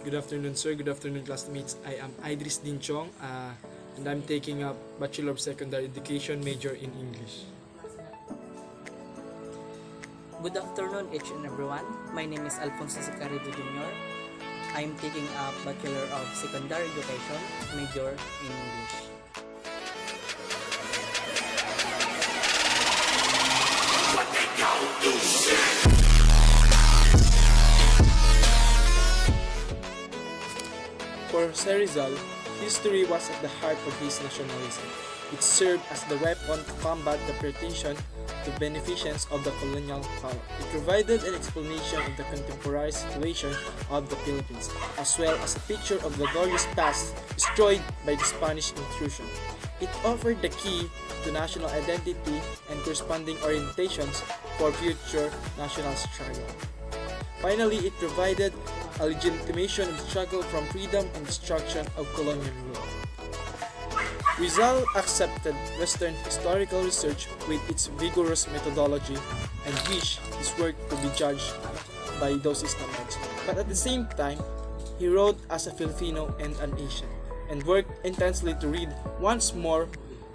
Good afternoon, sir. Good afternoon, classmates. I am Idris Dinchong, and I'm taking up Bachelor of Secondary Education major in English. Good afternoon, each and everyone. My name is Alfonso Sicarido Jr. I am taking up Bachelor of Secondary Education major in English. For Jose Rizal, history was at the heart of his nationalism. It served as the weapon to combat the pretension to beneficence of the colonial power. It provided an explanation of the contemporary situation of the Philippines, as well as a picture of the glorious past destroyed by the Spanish intrusion. It offered the key to national identity and corresponding orientations for future national struggle. Finally, it provided a legitimation of the struggle from freedom and destruction of colonial rule. Rizal accepted Western historical research with its vigorous methodology and wished his work to be judged by those standards. But at the same time, he wrote as a Filipino and an Asian, and worked intensely to read once more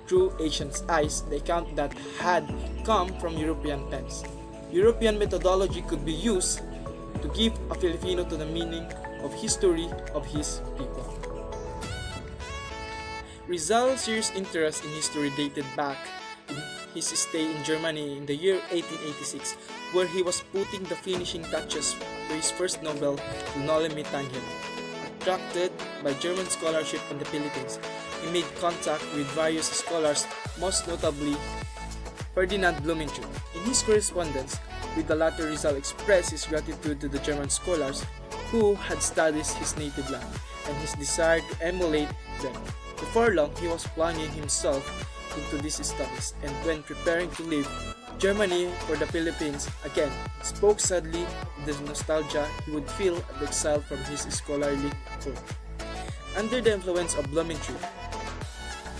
through Asian's eyes the account that had come from European pens. European methodology could be used to give a Filipino to the meaning of history of his people. Rizal's serious interest in history dated back in his stay in Germany in the year 1886, where he was putting the finishing touches to his first novel, Noli Me Tangere. Attracted by German scholarship in the Philippines, he made contact with various scholars, most notably Ferdinand Blumentritt. In his correspondence with the latter, Rizal expressed his gratitude to the German scholars who had studied his native land and his desire to emulate them. Before long, he was plunging himself into these studies, and when preparing to leave Germany for the Philippines again, spoke sadly of the nostalgia he would feel at the exile from his scholarly work. Under the influence of Blumentritt,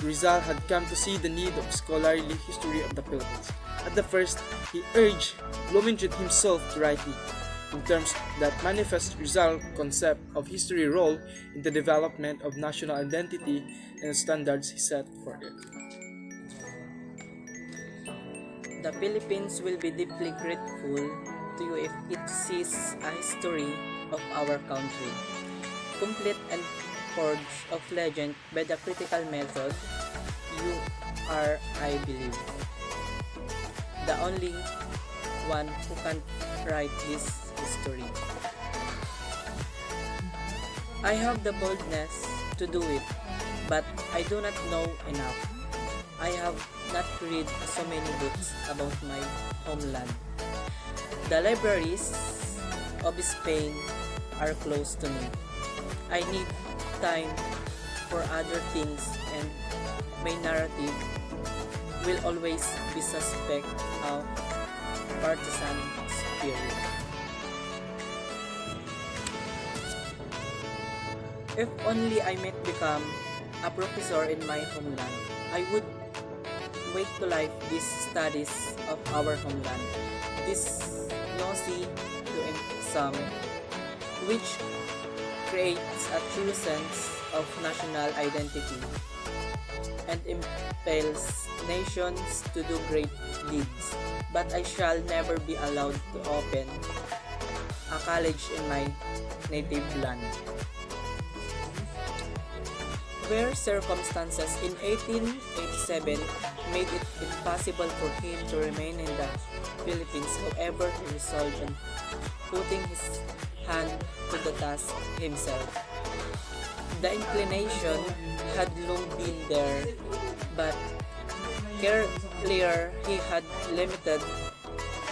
Rizal had come to see the need of scholarly history of the Philippines. At the first, he urged Blumentritt himself to write it, in terms that manifest Rizal's concept of history role in the development of national identity and the standards he set for it. The Philippines will be deeply grateful to you if it sees a history of our country, complete and forged of legend by the critical method. You are, I believe, the only one who can write this history. I have the boldness to do it, but I do not know enough. I have not read so many books about my homeland. The libraries of Spain are close to me. I need time for other things, and my narrative will always be suspect of partisan spirit. If only I might become a professor in my homeland, I would wake to life these studies of our homeland, this nosy to some, which creates a true sense of national identity and impels nations to do great deeds. But I shall never be allowed to open a college in my native land. Where circumstances in 1887 made it impossible for him to remain in the Philippines, however, he resolved on putting his hand to the task himself. The inclination had long been there, but clear he had limited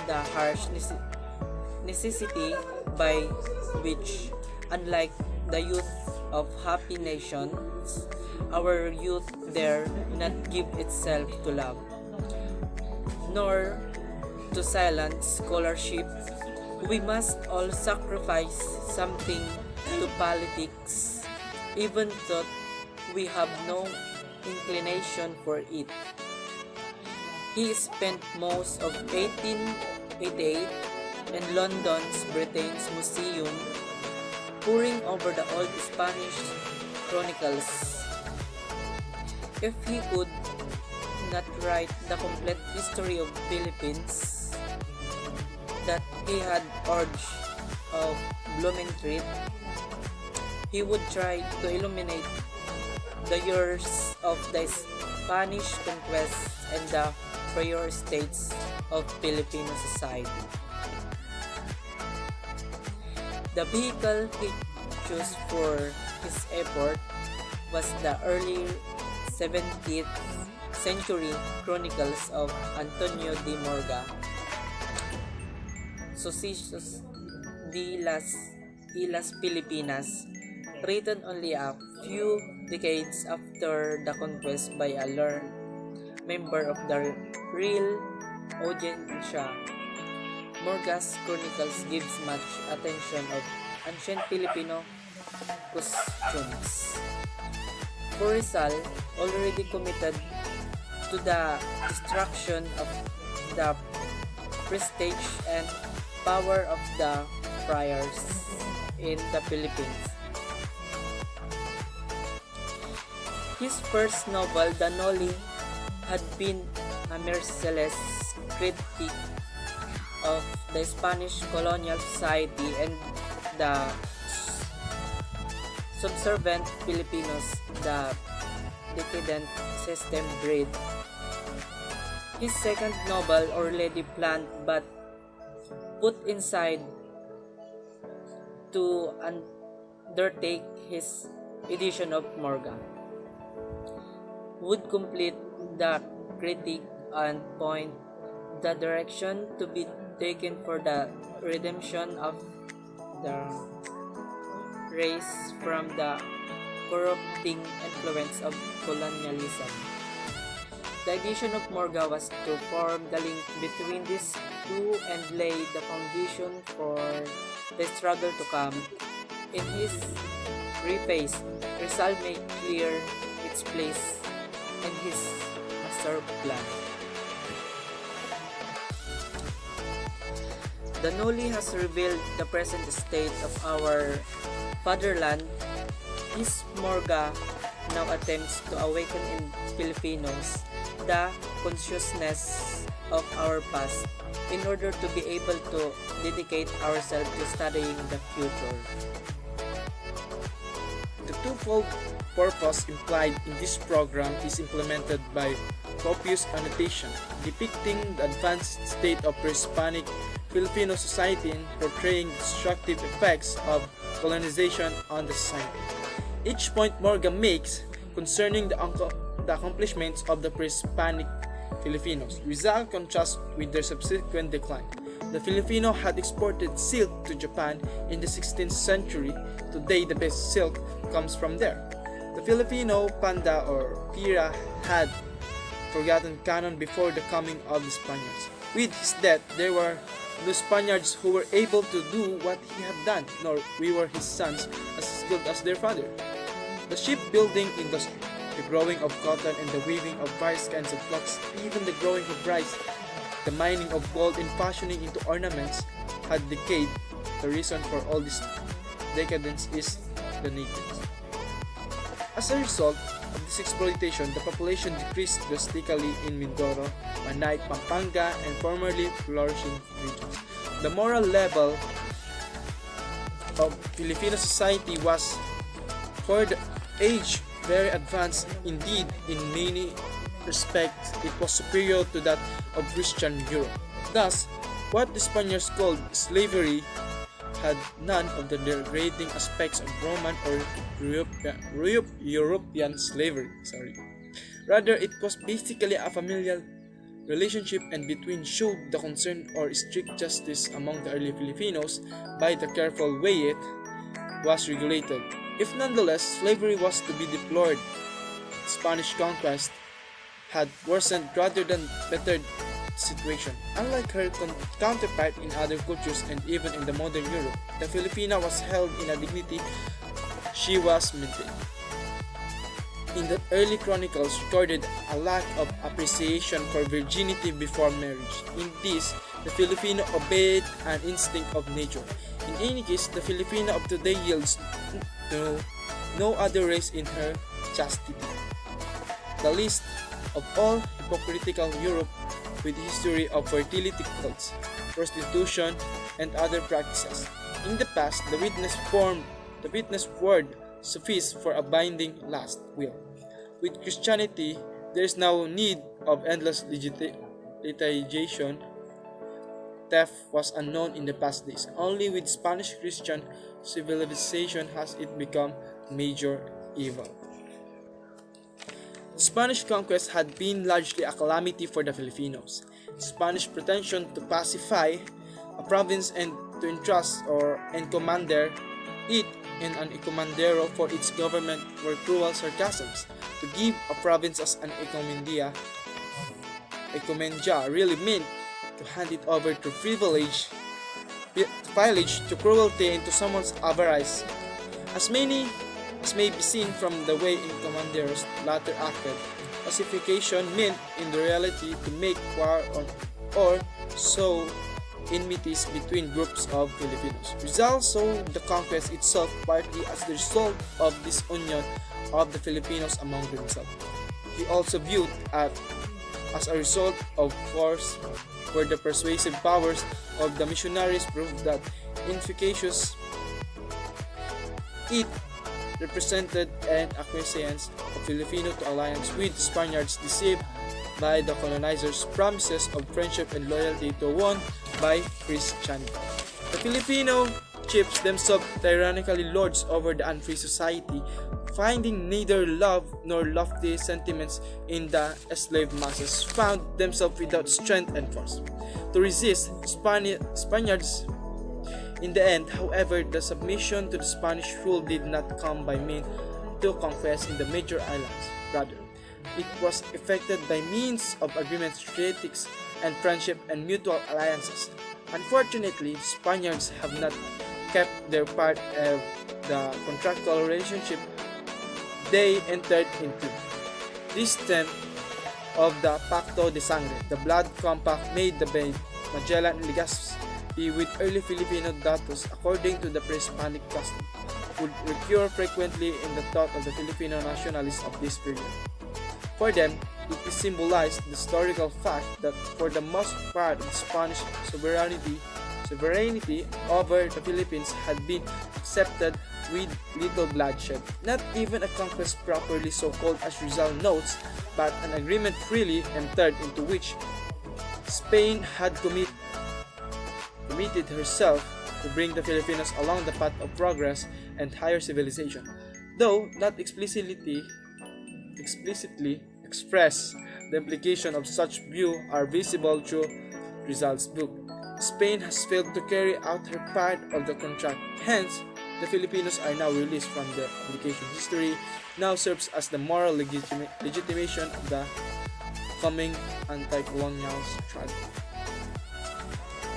the harsh necessity by which, unlike the youth of happy nations, our youth dare not give itself to love, nor to silent scholarship. We must all sacrifice something to politics, even though we have no inclination for it. He spent most of 1888 in London's Britain's Museum poring over the old Spanish chronicles. If he could not write the complete history of Philippines that he had urged of Blumentritt, he would try to illuminate the years of the Spanish conquest and the prior states of Filipino society. The vehicle he chose for his effort was the early 17th century chronicles of Antonio de Morga, Sucesos de las Filipinas, written only a few decades after the conquest by a learned member of the real Audiencia. Morga's chronicles gives much attention of ancient Filipino costumes. For Rizal, already committed to the destruction of the prestige and power of the friars in the Philippines. His first novel, The Noli, had been a merciless critique of the Spanish colonial society and the subservient Filipinos the decadent system bred. His second novel, already planned but put inside to undertake his edition of Morga, would complete the critique and point the direction to be taken for the redemption of the race from the corrupting influence of colonialism. The edition of Morga was to form the link between these two and lay the foundation for the struggle to come. In his preface, Rizal made clear its place in his master plan. The Noli has revealed the present state of our fatherland. His Morga now attempts to awaken in Filipinos the consciousness of our past in order to be able to dedicate ourselves to studying the future. The twofold purpose implied in this program is implemented by copious annotation depicting the advanced state of pre-Hispanic Filipino society and portraying the destructive effects of colonization on the society. Each point Morgan makes concerning the accomplishments of the pre-Hispanic Filipinos, Rizal contrasts with their subsequent decline. The Filipino had exported silk to Japan in the 16th century. Today, the best silk comes from there. The Filipino panda or pira had forgotten canon before the coming of the Spaniards. With his death, there were no Spaniards who were able to do what he had done, nor we were his sons as skilled as their father. The shipbuilding industry, the growing of cotton and the weaving of various kinds of flax, even the growing of rice, the mining of gold and fashioning into ornaments had decayed. The reason for all this decadence is the natives. As a result of this exploitation, the population decreased drastically in Mindoro, Manay, Pampanga, and formerly flourishing regions. The moral level of Filipino society was, for the age, very advanced. Indeed, in many respects, it was superior to that of Christian Europe. Thus, what the Spaniards called slavery had none of the degrading aspects of Roman or European slavery. Rather, it was basically a familial relationship and between showed the concern or strict justice among the early Filipinos by the careful way it was regulated. If nonetheless slavery was to be deplored, Spanish conquest had worsened rather than bettered the situation. Unlike her counterpart in other cultures and even in the modern Europe, the Filipina was held in a dignity she was maintained. in the early chronicles recorded a lack of appreciation for virginity before marriage. In this, the Filipino obeyed an instinct of nature. In any case, the Filipino of today yields to no other race in her chastity. The list of all hypocritical Europe with history of fertility cults, prostitution, and other practices. In the past, the witness word sufficed for a binding last will. With Christianity, there is now need of endless litigation. Theft was unknown in the past days. Only with Spanish Christian civilization has it become major evil. Spanish conquest had been largely a calamity for the Filipinos. Spanish pretension to pacify a province and to entrust and commander it and an encomendero for its government were cruel sarcasms. To give a province as an encomendia really meant to hand it over to pillage, to cruelty, and to someone's avarice. As may be seen from the way encomenderos later acted, pacification meant in the reality to make war or sow enmities between groups of Filipinos. Rizal saw the conquest itself partly as the result of disunion of the Filipinos among themselves. He also viewed it as a result of force where the persuasive powers of the missionaries proved that inefficacious. It represented an acquiescence of Filipino to alliance with Spaniards deceived by the colonizers' promises of friendship and loyalty to one by Christianity. The Filipino chiefs themselves tyrannically lords over the unfree society, finding neither love nor lofty sentiments in the enslaved masses, found themselves without strength and force to resist Spaniards. In the end, however, the submission to the Spanish rule did not come by means to conquest in the major islands. Rather, it was effected by means of agreements, treaties, and friendship and mutual alliances. Unfortunately, Spaniards have not kept their part of the contractual relationship they entered into. This stemmed of the Pacto de Sangre, the blood compact made by Magellan and Legazpi with early Filipino datos according to the pre-Hispanic custom, would recur frequently in the thought of the Filipino nationalists of this period. For them, it symbolized the historical fact that for the most part the Spanish sovereignty over the Philippines had been accepted with little bloodshed. Not even a conquest properly so called as Rizal notes, but an agreement freely entered into which Spain had committed herself to bring the Filipinos along the path of progress and higher civilization. Though not explicitly expressed, the implications of such view are visible through Rizal's book. Spain has failed to carry out her part of the contract. Hence, the Filipinos are now released from their obligation. History now serves as the moral legitimation of the coming anti-colonial struggle.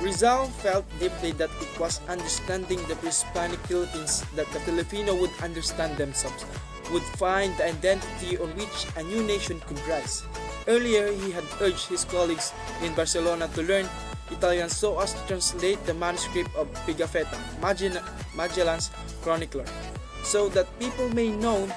Rizal felt deeply that it was understanding the pre-Hispanic Philippines that the Filipino would understand themselves, would find the identity on which a new nation could rise. Earlier, he had urged his colleagues in Barcelona to learn Italian so as to translate the manuscript of Pigafetta, Magellan's chronicler, so that people may know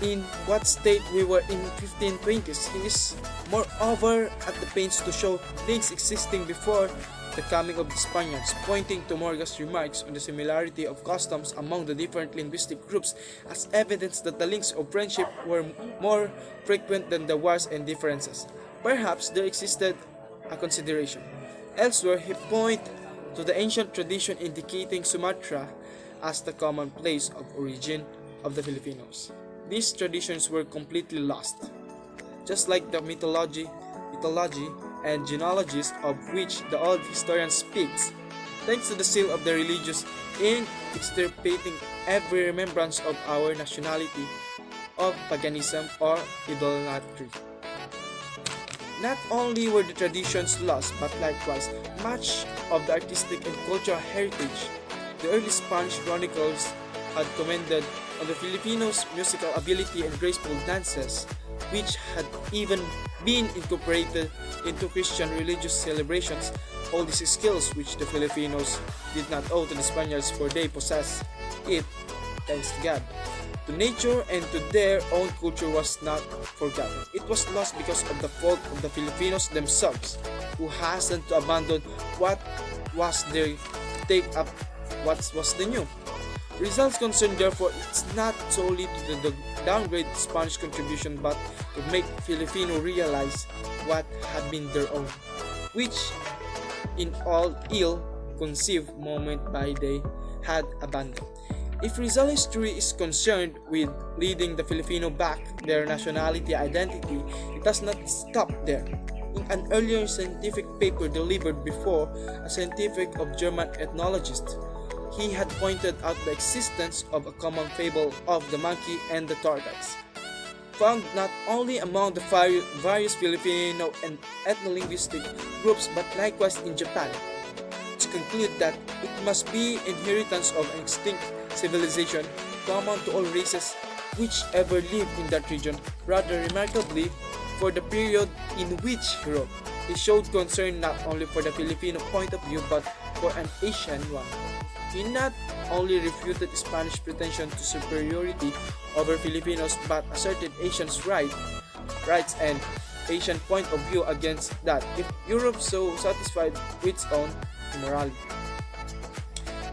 in what state we were in 1520s. He is moreover at the pains to show links existing before the coming of the Spaniards, pointing to Morga's remarks on the similarity of customs among the different linguistic groups as evidence that the links of friendship were more frequent than the wars and differences. Perhaps there existed a consideration. Elsewhere, he pointed to the ancient tradition indicating Sumatra as the common place of origin of the Filipinos. These traditions were completely lost, just like the mythology and genealogies of which the old historian speaks, thanks to the seal of the religious in extirpating every remembrance of our nationality, of paganism or idolatry. Not only were the traditions lost, but likewise much of the artistic and cultural heritage. The early Spanish chronicles had commended on the Filipinos' musical ability and graceful dances, which had even been incorporated into Christian religious celebrations. All these skills which the Filipinos did not owe to the Spaniards, for they possessed it, thanks to God. To nature and to their own culture was not forgotten. It was lost because of the fault of the Filipinos themselves, who hastened to abandon what was their take up what was the new. Results concerned therefore it's not solely to the downgrade Spanish contribution but to make Filipino realize what had been their own, which in all ill-conceived moment by they had abandoned. If Rizal history is concerned with leading the Filipino back their nationality identity, it does not stop there. In an earlier scientific paper delivered before a scientific of German ethnologist, he had pointed out the existence of a common fable of the monkey and the tortoise, found not only among the various Filipino and ethno-linguistic groups but likewise in Japan, to conclude that it must be inheritance of an extinct civilization common to all races which ever lived in that region. Rather remarkably, for the period in which he wrote, he showed concern not only for the Filipino point of view but for an Asian one. He not only refuted Spanish pretension to superiority over Filipinos but asserted Asians' rights and Asian point of view against that if Europe so satisfied with its own immorality.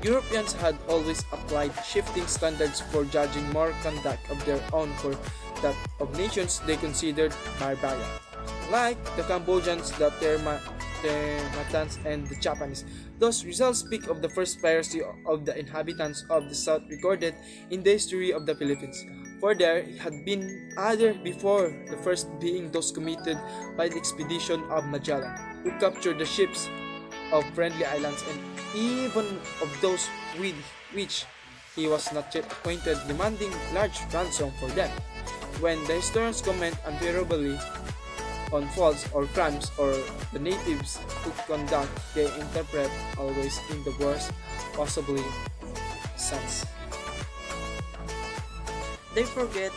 Europeans had always applied shifting standards for judging moral conduct of their own for that of nations they considered barbarian, like the Cambodians, the Termatans, and the Japanese. Those results speak of the first piracy of the inhabitants of the south recorded in the history of the Philippines, for there had been other before, the first being those committed by the expedition of Magellan, who captured the ships of friendly islands and even of those with which he was not yet acquainted, demanding large ransom for them. When the historians comment unfavorably on faults or crimes or the natives who conduct, they interpret always in the worst possibly sense. They forget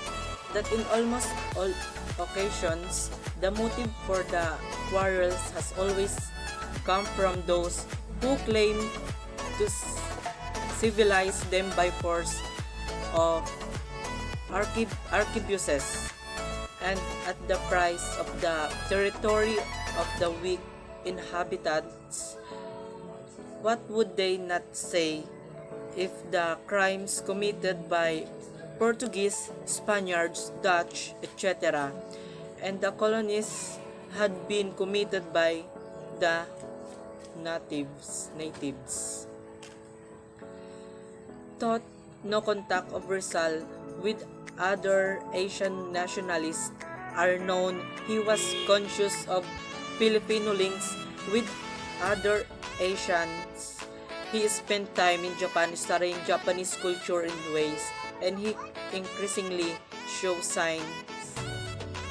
that in almost all occasions, the motive for the quarrels has always come from those who claim to civilize them by force of arquebuses and at the price of the territory of the weak inhabitants. What would they not say if the crimes committed by Portuguese, Spaniards, Dutch, etc. and the colonies had been committed by the natives. Thought no contact of Rizal with other Asian nationalists are known. He was conscious of Filipino links with other Asians. He spent time in Japan studying Japanese culture and ways, and he increasingly shows signs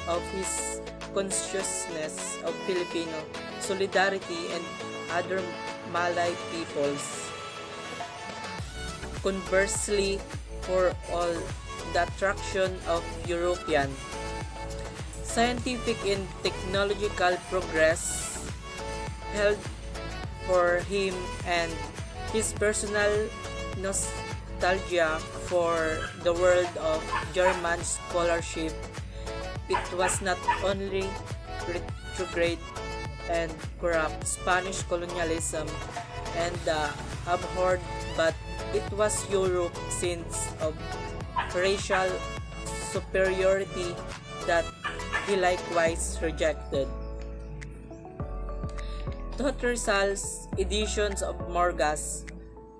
of his consciousness of Filipino solidarity and other Malay peoples. Conversely, for all the attraction of European scientific and technological progress held for him and his personal nostalgia for the world of German scholarship, it was not only retrograde and corrupt Spanish colonialism and the abhorred, but it was Europe's sense of racial superiority that he likewise rejected. Rizal's editions of Morgas,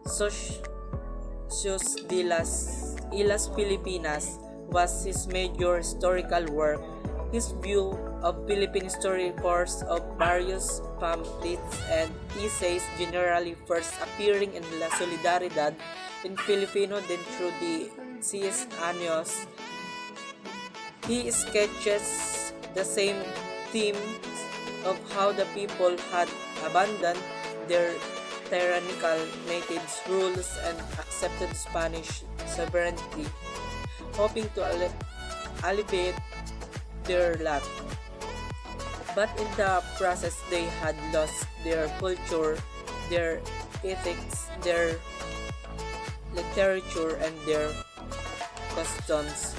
Socios de las Islas Filipinas was his major historical work. His view of Philippine history course of various pamphlets and essays generally first appearing in La Solidaridad in Filipino then through the C.S. Años. He sketches the same themes of how the people had abandoned their tyrannical natives' rules and accepted Spanish sovereignty. hoping to alleviate their lot. But in the process, they had lost their culture, their ethics, their literature, and their customs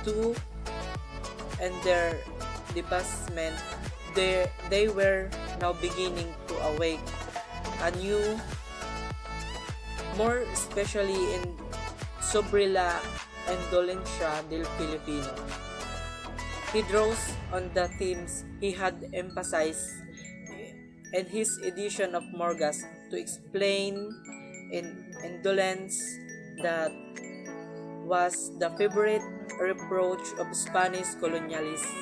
too, and their debasement. They were now beginning to awake anew, more especially in sobre la indolencia del Filipino. He draws on the themes he had emphasized in his edition of Morgas to explain indolence that was the favorite reproach of Spanish colonialists.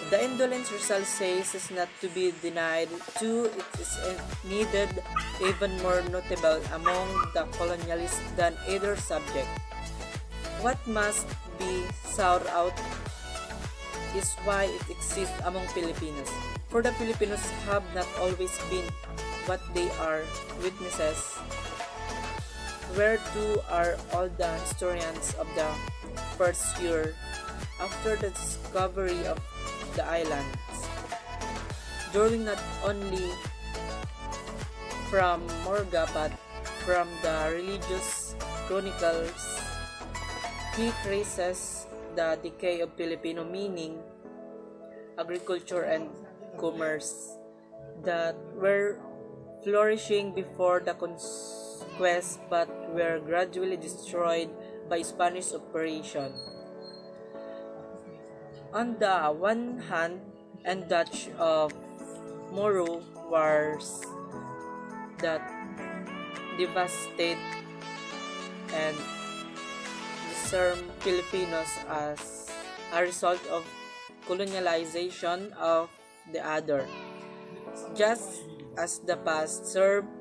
The indolence Rizal says is not to be denied, too it is needed even more notable among the colonialists than either subject. What must be sought out is why it exists among Filipinos. For the Filipinos have not always been what they are witnesses, whereto are all the historians of the first year after the discovery of the islands, drawing not only from Morga but from the religious chronicles. He traces the decay of Filipino meaning, agriculture, and commerce that were flourishing before the conquest but were gradually destroyed by Spanish operation. On the one hand, and Dutch of Moro wars that devastate and disarm Filipinos as a result of colonialization of the other, just as the past served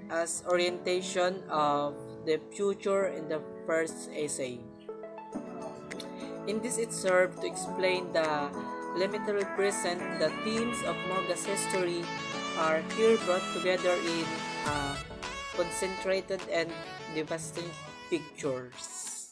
as orientation of the future in the first essay. In this it served to explain the limited present. The themes of Morga's history are here brought together in concentrated and devastating pictures.